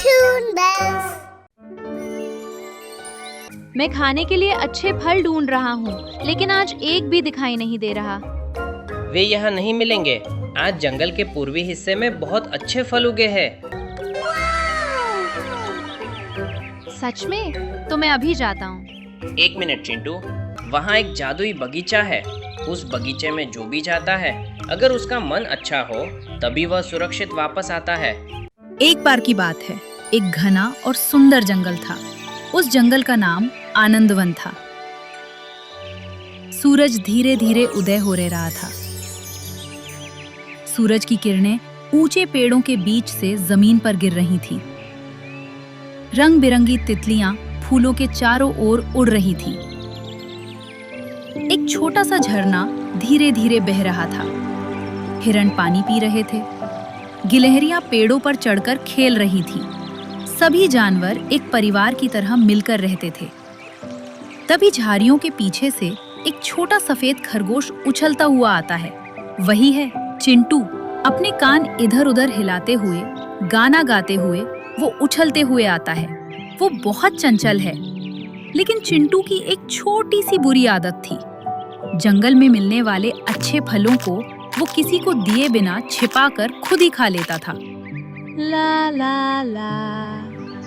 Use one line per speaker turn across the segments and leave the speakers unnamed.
Toon Bells.
मैं खाने के लिए अच्छे फल ढूंढ रहा हूँ, लेकिन आज एक भी दिखाई नहीं दे रहा।
वे यहाँ नहीं मिलेंगे। आज जंगल के पूर्वी हिस्से में बहुत अच्छे फल उगे हैं।
सच में? तो मैं अभी जाता हूँ।
1 मिनट चिंटू, वहाँ एक जादुई बगीचा है। उस बगीचे में जो भी जाता है, अगर उसका मन अच्छा हो तभी वह सुरक्षित वापस आता है।
एक बार की बात है, एक घना और सुंदर जंगल था। उस जंगल का नाम आनंदवन था। सूरज धीरे धीरे उदय हो रहा था। सूरज की किरणें ऊंचे पेड़ों के बीच से जमीन पर गिर रही थीं। रंग बिरंगी तितलियां फूलों के चारों ओर उड़ रही थीं। एक छोटा सा झरना धीरे धीरे बह रहा था। हिरण पानी पी रहे थे। गिलहरियां पेड़ों पर चढ़कर खेल रही थीं। सभी जानवर एक परिवार की तरह मिलकर रहते थे। तभी झाड़ियों के पीछे से एक छोटा सफेद खरगोश उछलता हुआ आता है। वही है चिंटू। अपने कान इधर उधर हिलाते हुए, गाना गाते हुए वो उछलते हुए आता है। वो बहुत चंचल है, लेकिन चिंटू की एक छोटी सी बुरी आदत थी। जंगल में मिलने वाले अच्छे फलों को वो किसी को दिए बिना छिपाकर खुद ही खा लेता था।
ला ला ला,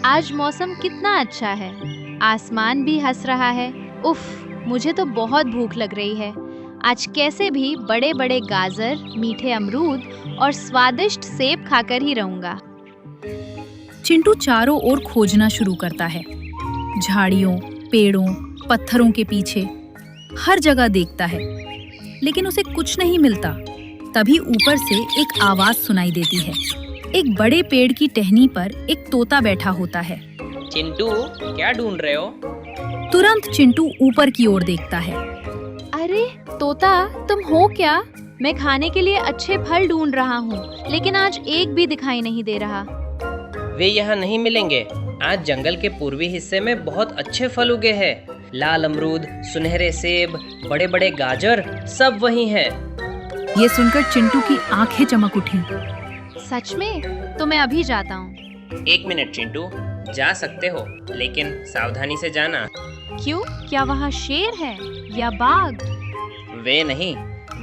आज मौसम कितना अच्छा है। आसमान भी हंस रहा है। उफ, मुझे तो बहुत भूख लग रही है। आज कैसे भी बड़े बड़े गाजर, मीठे अमरूद और स्वादिष्ट सेब खाकर ही रहूंगा।
चिंटू चारों ओर खोजना शुरू करता है। झाड़ियों, पेड़ों, पत्थरों के पीछे हर जगह देखता है, लेकिन उसे कुछ नहीं मिलता। तभी ऊपर से एक आवाज सुनाई देती है। एक बड़े पेड़ की टहनी पर एक तोता बैठा होता है।
चिंटू, क्या ढूंढ रहे हो?
तुरंत चिंटू ऊपर की ओर देखता है।
अरे तोता, तुम हो क्या? मैं खाने के लिए अच्छे फल ढूंढ रहा हूँ, लेकिन आज एक भी दिखाई नहीं दे रहा।
वे यहाँ नहीं मिलेंगे। आज जंगल के पूर्वी हिस्से में बहुत अच्छे फल उगे हैं। लाल अमरूद, सुनहरे सेब, बड़े बड़े गाजर, सब वही हैं।
ये सुनकर चिंटू की आंखें चमक उठी।
सच में? तो मैं अभी जाता हूँ।
1 मिनट चिंटू, जा सकते हो, लेकिन सावधानी से जाना।
क्यों? क्या वहाँ शेर है या बाघ?
वे नहीं,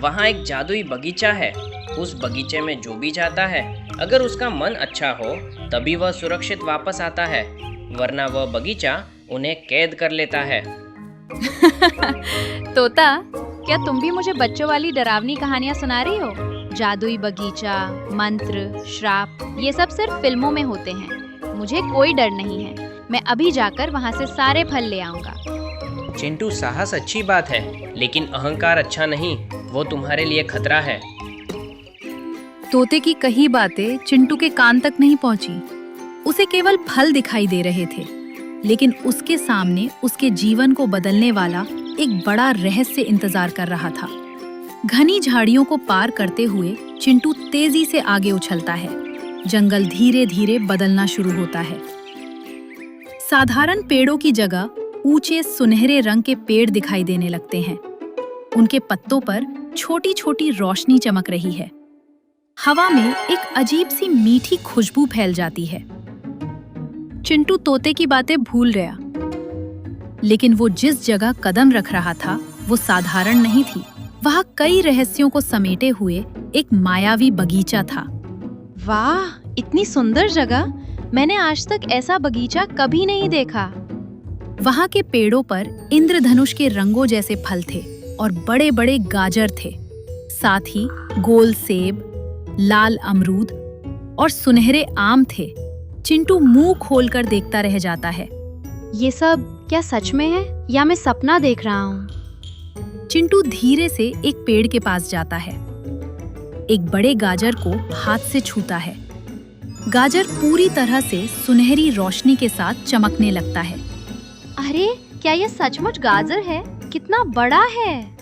वहाँ एक जादुई बगीचा है। उस बगीचे में जो भी जाता है, अगर उसका मन अच्छा हो तभी वह सुरक्षित वापस आता है, वरना वह बगीचा उन्हें कैद कर लेता है।
तोता, क्या तुम भी मुझे बच्चों वाली डरावनी कहानियाँ सुना रही हो? जादुई बगीचा, मंत्र, श्राप, ये सब सिर्फ फिल्मों में होते हैं। मुझे कोई डर नहीं है। मैं अभी जाकर वहाँ से सारे फल ले आऊंगा।
चिंटू, साहस अच्छी बात है, लेकिन अहंकार अच्छा नहीं। वो तुम्हारे लिए खतरा है।
तोते की कही बातें चिंटू के कान तक नहीं पहुंची। उसे केवल फल दिखाई दे रहे थे, लेकिन उसके सामने उसके जीवन को बदलने वाला एक बड़ा रहस्य इंतजार कर रहा था। घनी झाड़ियों को पार करते हुए चिंटू तेजी से आगे उछलता है। जंगल धीरे धीरे बदलना शुरू होता है। साधारण पेड़ों की जगह ऊंचे सुनहरे रंग के पेड़ दिखाई देने लगते हैं। उनके पत्तों पर छोटी छोटी रोशनी चमक रही है। हवा में एक अजीब सी मीठी खुशबू फैल जाती है। चिंटू तोते की बातें भूल गया, लेकिन वो जिस जगह कदम रख रहा था वो साधारण नहीं थी। वहाँ कई रहस्यों को समेटे हुए एक मायावी बगीचा था।
वाह, इतनी सुंदर जगह! मैंने आज तक ऐसा बगीचा कभी नहीं देखा।
वहाँ के पेड़ों पर इंद्रधनुष के रंगों जैसे फल थे और बड़े बड़े गाजर थे। साथ ही गोल सेब, लाल अमरूद और सुनहरे आम थे। चिंटू मुंह खोलकर देखता रह जाता है।
ये सब क्या सच में है या मैं सपना देख रहा हूँ?
चिंटू धीरे से एक पेड़ के पास जाता है। एक बड़े गाजर को हाथ से छूता है। गाजर पूरी तरह से सुनहरी रोशनी के साथ चमकने लगता है।
अरे, क्या ये सचमुच गाजर है? कितना बड़ा है!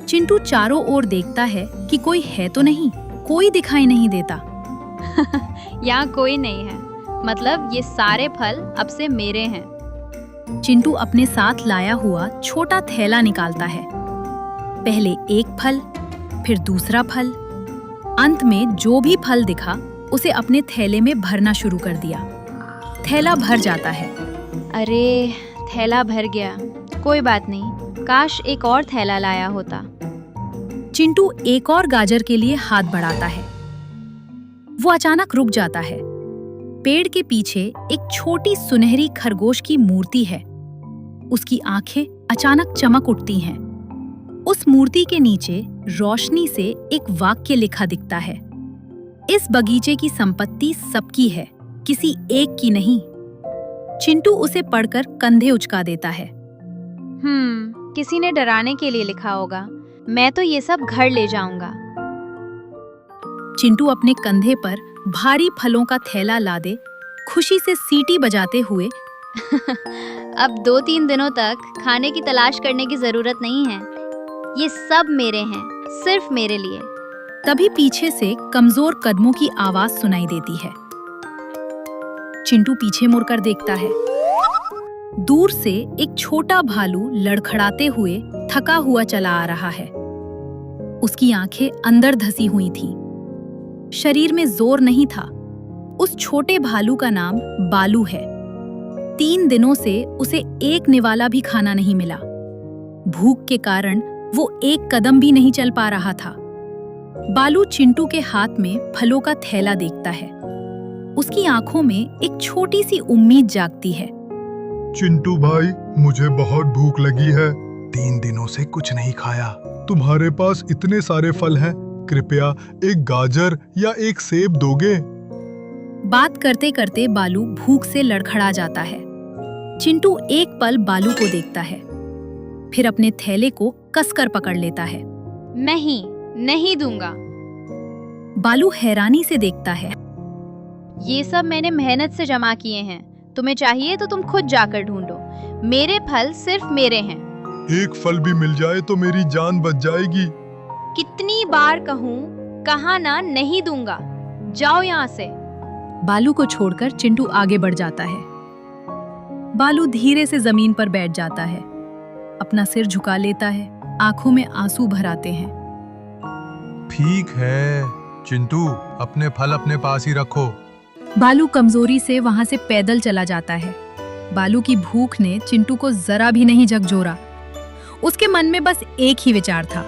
चिंटू चारों ओर देखता है कि कोई है तो नहीं। कोई दिखाई नहीं देता।
यहाँ कोई नहीं है, मतलब ये सारे फल अब से मेरे हैं।
चिंटू अपने साथ लाया हुआ छोटा थैला निकालता है। पहले एक फल, फिर दूसरा फल। अंत में जो भी फल दिखा उसे अपने थैले में भरना शुरू कर दिया। थैला भर जाता है।
अरे, थैला भर गया। कोई बात नहीं, काश एक और थैला लाया होता।
चिंटू एक और गाजर के लिए हाथ बढ़ाता है। वो अचानक रुक जाता है। पेड़ के पीछे एक छोटी सुनहरी खरगोश की मूर्ति है। उसकी आंखें अचानक चमक उठती हैं। उस मूर्ति के नीचे रोशनी से एक वाक्य लिखा दिखता है, इस बगीचे की संपत्ति सबकी है, किसी एक की नहीं। चिंटू उसे पढ़कर कंधे उचका देता है।
किसी ने डराने के लिए लिखा होगा। मैं तो ये सब घर ले जाऊंगा।
चिंटू अपने कंधे पर भारी फलों का थैला लादे खुशी से सीटी बजाते हुए
अब 2-3 दिनों तक खाने की तलाश करने की जरूरत नहीं है। ये सब मेरे हैं, सिर्फ मेरे लिए।
तभी पीछे से कमजोर कदमों की आवाज सुनाई देती है। चिंटू पीछे मुड़कर देखता है। दूर से एक छोटा भालू लड़खड़ाते हुए थका हुआ चला आ रहा है। उसकी आंखें अंदर धसी हुई थीं। शरीर में जोर नहीं था। उस छोटे भालू का नाम बालू है। 3 दिनों से उसे एक निवाला भी खाना नहीं मिला। भूख के कारण वो एक कदम भी नहीं चल पा रहा था। बालू चिंटू के हाथ में फलों का थैला देखता है। उसकी आंखों में एक छोटी सी उम्मीद जागती है।
चिंटू भाई, मुझे बहुत भूख लगी है। 3 दिनों से कुछ नहीं खाया। तुम्हारे पास इतने सारे फल हैं, कृपया एक गाजर या एक सेब दोगे?
बात करते करते बालू भूख से लड़खड़ा जाता है। चिंटू एक पल बालू को देखता है, फिर अपने थैले को कसकर पकड़ लेता है।
नहीं दूंगा।
बालू हैरानी से देखता है।
ये सब मैंने मेहनत से जमा किए हैं। तुम्हें चाहिए तो तुम खुद जाकर ढूंढो। मेरे फल सिर्फ मेरे हैं।
एक फल भी मिल जाए तो मेरी जान बच जाएगी।
कितनी बार कहूँ, कहा ना नहीं दूंगा। जाओ यहाँ से।
बालू को छोड़कर चिंटू आगे बढ़ जाता है। बालू धीरे से जमीन पर बैठ जाता है, अपना सिर झुका लेता है, आंखों में आंसू भर आते हैं।
ठीक है चिंटू, अपने फल अपने पास ही रखो।
बालू कमजोरी से वहां से पैदल चला जाता है। बालू की भूख ने चिंटू को जरा भी नहीं झकझोरा। उसके मन में बस एक ही विचार था,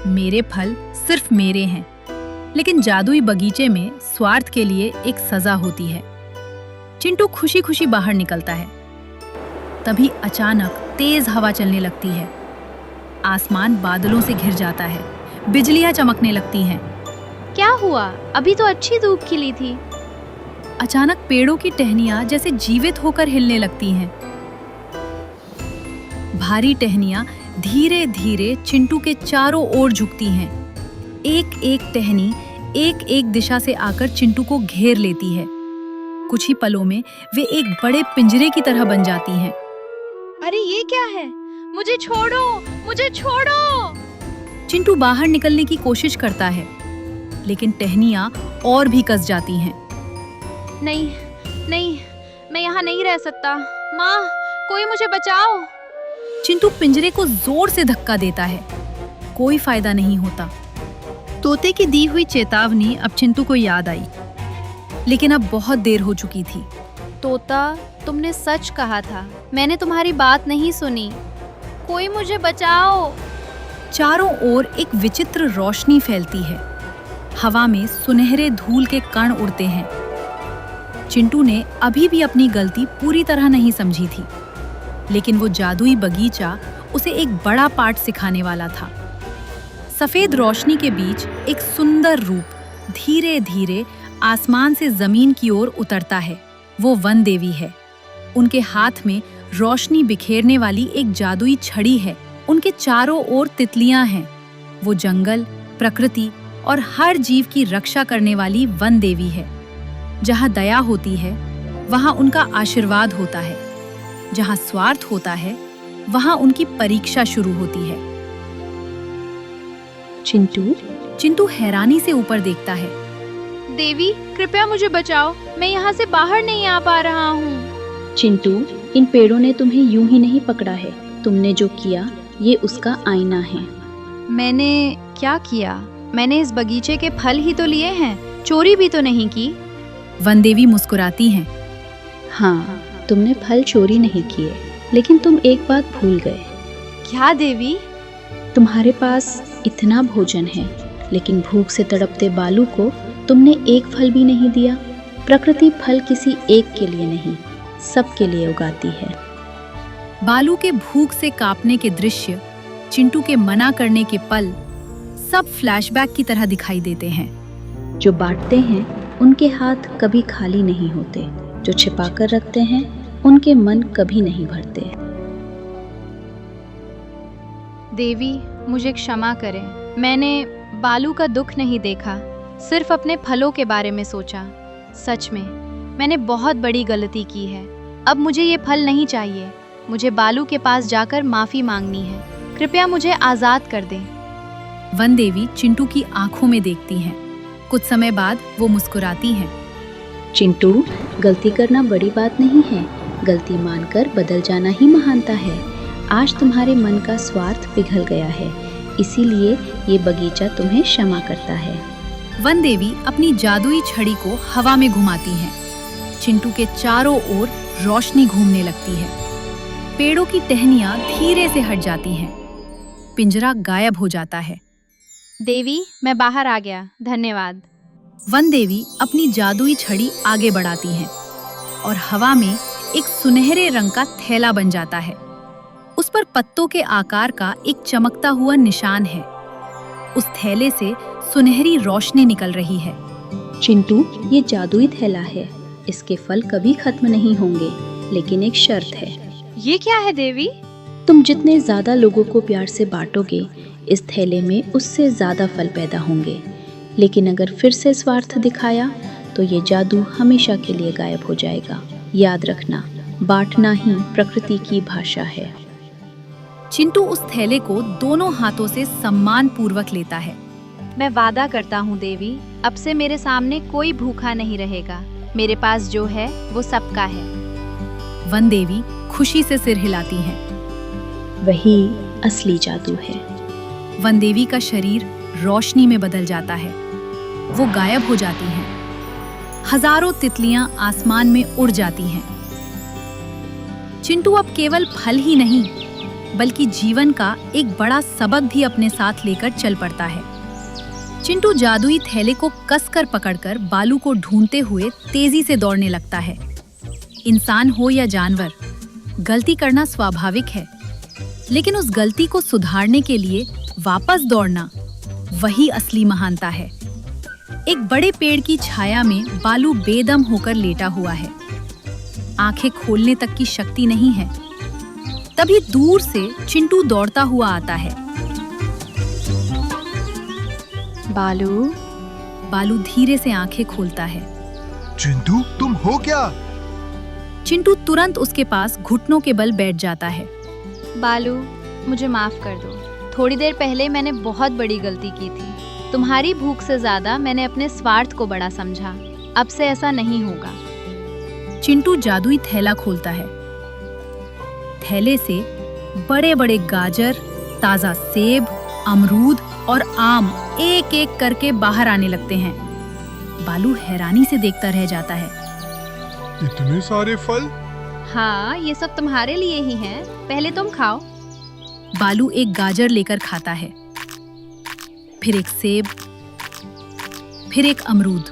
मेरे फल सिर्फ मेरे हैं। लेकिन जादुई बगीचे में स्वार्थ के लिए एक सजा होती है। चिंटू खुशी खुशी बाहर निकलता है। तभी अचानक तेज हवा चलने लगती है। आसमान बादलों से घिर जाता है, बिजलियां चमकने लगती हैं।
क्या हुआ? अभी तो अच्छी धूप खिली थी।
अचानक पेड़ों की टहनियां जैसे जीवित होकर हिलने लगती हैं। भारी टहनियां धीरे धीरे चिंटू के चारों ओर झुकती हैं। एक एक टहनी एक एक दिशा से आकर चिंटू को घेर लेती है। कुछ ही पलों में वे एक बड़े पिंजरे की तरह बन जाती हैं।
अरे ये क्या है? मुझे छोड़ो, मुझे छोड़ो।
चिंटू बाहर निकलने की कोशिश करता है, लेकिन टहनियां और भी कस जाती हैं।
नहीं, मैं यहाँ नहीं रह सकता। माँ, कोई मुझे बचाओ।
चिंटू पिंजरे को जोर से धक्का देता है, कोई फायदा नहीं होता। तोते की दी हुई चेतावनी अब चिंटू को याद आई, लेकिन अब बहुत देर हो चुकी थी।
तोता, तुमने सच कहा था। मैंने तुम्हारी बात नहीं सुनी। कोई मुझे बचाओ।
चारों ओर एक विचित्र रोशनी फैलती है। हवा में सुनहरे धूल के कण उड़ते हैं। चिंटू ने अभी भी अपनी गलती पूरी तरह नहीं समझी थी, लेकिन वो जादुई बगीचा उसे एक बड़ा पाठ सिखाने वाला था। सफेद रोशनी के बीच एक सुंदर रूप धीरे धीरे आसमान से जमीन की ओर उतरता है। वो वन देवी है। उनके हाथ में रोशनी बिखेरने वाली एक जादुई छड़ी है। उनके चारों ओर तितलियां हैं। वो जंगल, प्रकृति और हर जीव की रक्षा करने वाली वन देवी है। जहाँ दया होती है, वहाँ उनका आशीर्वाद होता है। जहाँ स्वार्थ होता है, वहाँ उनकी परीक्षा शुरू होती है। चिंटू हैरानी से ऊपर देखता है।
देवी, कृपया मुझे बचाओ। मैं यहाँ से बाहर नहीं आ पा रहा हूँ।
चिंटू, इन पेड़ों ने तुम्हें यूं ही नहीं पकड़ा है। तुमने जो किया, ये उसका आईना है।
मैंने क्या किया? मैंने इस बगीचे के फल ही तो लिए हैं, चोरी भी तो नहीं की।
वन देवी मुस्कुराती हैं।
हाँ, तुमने फल चोरी नहीं किए, लेकिन तुम एक बात भूल गए।
क्या देवी?
तुम्हारे पास इतना भोजन है, लेकिन भूख से तड़पते बालू को तुमने एक फल भी नहीं दिया। प्रकृति फल किसी एक के लिए नहीं, सबके लिए उगाती है।
बालू के भूख से कांपने के दृश्य, चिंटू के मना करने के पल, सब फ्लैशबैक की तरह दिखाई देते हैं।
जो बांटते हैं उनके हाथ कभी खाली नहीं होते, जो छिपाकर रखते हैं उनके मन कभी नहीं भरते।
देवी, मुझे क्षमा करें। मैंने बालू का दुख नहीं देखा, सिर्फ अपने फलों के बारे में सोचा। सच में मैंने बहुत बड़ी गलती की है। अब मुझे ये फल नहीं चाहिए। मुझे बालू के पास जाकर माफी मांगनी है। कृपया मुझे आजाद कर दें।
वन देवी चिंटू की आंखों में देखती हैं। कुछ समय बाद वो मुस्कुराती हैं।
चिंटू, गलती करना बड़ी बात नहीं है, गलती मानकर बदल जाना ही महानता है। आज तुम्हारे मन का स्वार्थ पिघल गया है, इसीलिए ये बगीचा तुम्हें क्षमा करता है।
वन देवी अपनी जादुई छड़ी को हवा में घुमाती हैं। चिंटू के चारों ओर रोशनी घूमने लगती है। पेड़ों की टहनियां धीरे से हट जाती हैं। पिंजरा गायब हो जाता है।
देवी, मैं बाहर आ गया। धन्यवाद।
वन देवी अपनी जादुई छड़ी आगे बढ़ाती हैं और हवा में एक सुनहरे रंग का थैला बन जाता है। उस पर पत्तों के आकार का एक चमकता हुआ निशान है। उस थैले से सुनहरी रोशनी निकल रही है।
चिंटू, ये जादुई थैला है, इसके फल कभी खत्म नहीं होंगे, लेकिन एक शर्त है।
ये क्या है देवी?
तुम जितने ज्यादा लोगों को प्यार से बांटोगे, इस थैले में उससे ज्यादा फल पैदा होंगे। लेकिन अगर फिर से स्वार्थ दिखाया तो ये जादू हमेशा के लिए गायब हो जाएगा। याद रखना, बांटना ही प्रकृति की भाषा है।
चिंटू उस थैले को दोनों हाथों से सम्मान पूर्वक लेता है।
मैं वादा करता हूँ देवी, अब से मेरे सामने कोई भूखा नहीं रहेगा। मेरे पास जो है वो सबका है।
वन देवी खुशी से सिर हिलाती हैं।
वही असली जादू है।
वन देवी का शरीर रोशनी में बदल जाता है। वो गायब हो जाती हैं। हजारों तितलियां आसमान में उड़ जाती हैं। चिंटू अब केवल फल ही नहीं, बल्कि जीवन का एक बड़ा सबक भी अपने साथ लेकर चल पड़ता है। चिंटू जादुई थैले को कसकर पकड़कर बालू को ढूंढते हुए तेजी से दौड़ने लगता है। इंसान हो या जानवर, गलती करना स्वाभाविक है, लेकिन उस गलती को सुधारने के लिए वापस दौड़ना, वही असली महानता है। एक बड़े पेड़ की छाया में बालू बेदम होकर लेटा हुआ है। आंखें खोलने तक की शक्ति नहीं है। तभी दूर से चिंटू दौड़ता हुआ आता है।
बालू।
बालू धीरे से आंखें खोलता है।
चिंटू, तुम हो क्या?
चिंटू तुरंत उसके पास घुटनों के बल बैठ जाता है।
बालू, मुझे माफ कर दो। थोड़ी देर पहले मैंने बहुत बड़ी गलती की थी। तुम्हारी भूख से ज्यादा मैंने अपने स्वार्थ को बड़ा समझा। अब से ऐसा नहीं होगा।
चिंटू जादुई थैला खोलता है। थैले से बड़े बड़े गाजर, ताजा सेब, अमरूद और आम एक एक करके बाहर आने लगते हैं। बालू हैरानी से देखता रह जाता है।
इतने सारे फल?
हाँ, ये सब तुम्हारे लिए ही हैं। पहले तुम खाओ।
बालू एक गाजर लेकर खाता है, फिर एक सेब, फिर एक अमरूद।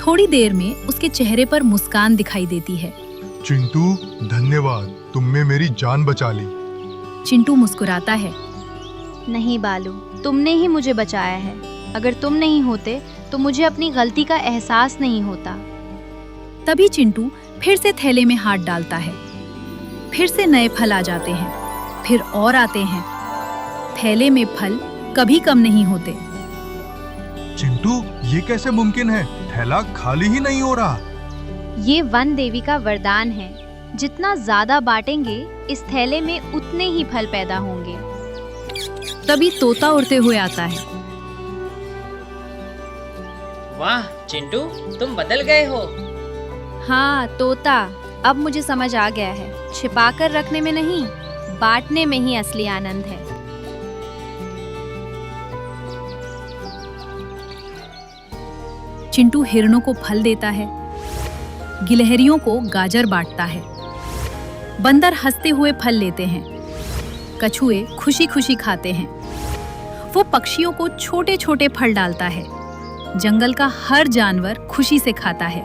थोड़ी देर में उसके चेहरे पर मुस्कान दिखाई देती है।
चिंटू, धन्यवाद, तुमने मेरी जान बचा ली।
चिंटू मुस्कुराता है।
नहीं बालू, तुमने ही मुझे बचाया है। अगर तुम नहीं होते तो मुझे अपनी गलती का एहसास नहीं होता।
तभी चिंटू फिर से थैले में हाथ डालता है। फिर से नए फल आ जाते हैं, फिर और आते हैं। थैले में फल कभी कम नहीं होते।
चिंटू, ये कैसे मुमकिन है? थैला खाली ही नहीं हो रहा।
ये वन देवी का वरदान है। जितना ज्यादा बांटेंगे, इस थैले में उतने ही फल पैदा होंगे।
तभी तोता उड़ते हुए आता है।
वाह चिंटू, तुम बदल गए हो।
हाँ तोता, अब मुझे समझ आ गया है। छिपाकर रखने में नहीं, बांटने में ही असली आनंद है।
चिंटू हिरणों को फल देता है। गिलहरियों को गाजर बांटता है। बंदर हंसते हुए फल लेते हैं। कछुए खुशी खुशी खाते हैं। वो पक्षियों को छोटे छोटे फल डालता है। जंगल का हर जानवर खुशी से खाता है।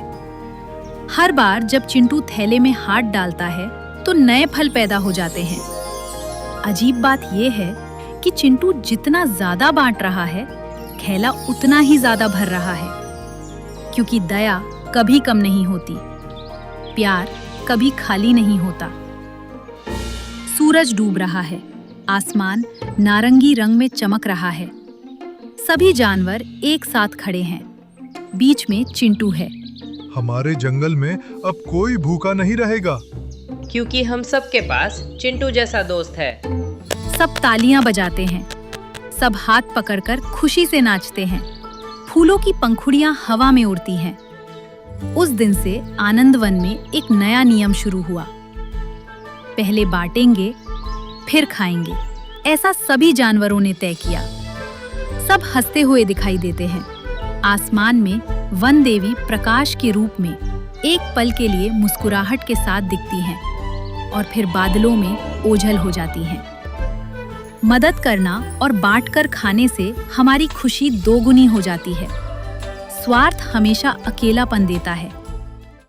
हर बार जब चिंटू थैले में हाथ डालता है तो नए फल पैदा हो जाते हैं। अजीब बात यह है कि चिंटू जितना ज्यादा बांट रहा है, थैला उतना ही ज्यादा भर रहा है, क्योंकि दया कभी कम नहीं होती, प्यार कभी खाली नहीं होता। सूरज डूब रहा है, आसमान नारंगी रंग में चमक रहा है। सभी जानवर एक साथ खड़े हैं। बीच में चिंटू है।
हमारे जंगल में अब कोई भूखा नहीं रहेगा।
क्योंकि हम सबके पास चिंटू जैसा दोस्त है।
सब तालियां बजाते हैं। सब हाथ पकड़कर खुशी से नाचते हैं। फूलों की पंखुड़ियां हवा में उड़ती हैं। उस दिन से आनंद वन में एक नया नियम शुरू हुआ। पहले बांटेंगे, फिर खाएंगे, ऐसा सभी जानवरों ने तय किया। सब हंसते हुए दिखाई देते हैं। आसमान में वन देवी प्रकाश के रूप में एक पल के लिए मुस्कुराहट के साथ दिखती हैं और फिर बादलों में ओझल हो जाती हैं। मदद करना और बांटकर खाने से हमारी खुशी दोगुनी हो जाती है। स्वार्थ हमेशा अकेलापन देता है,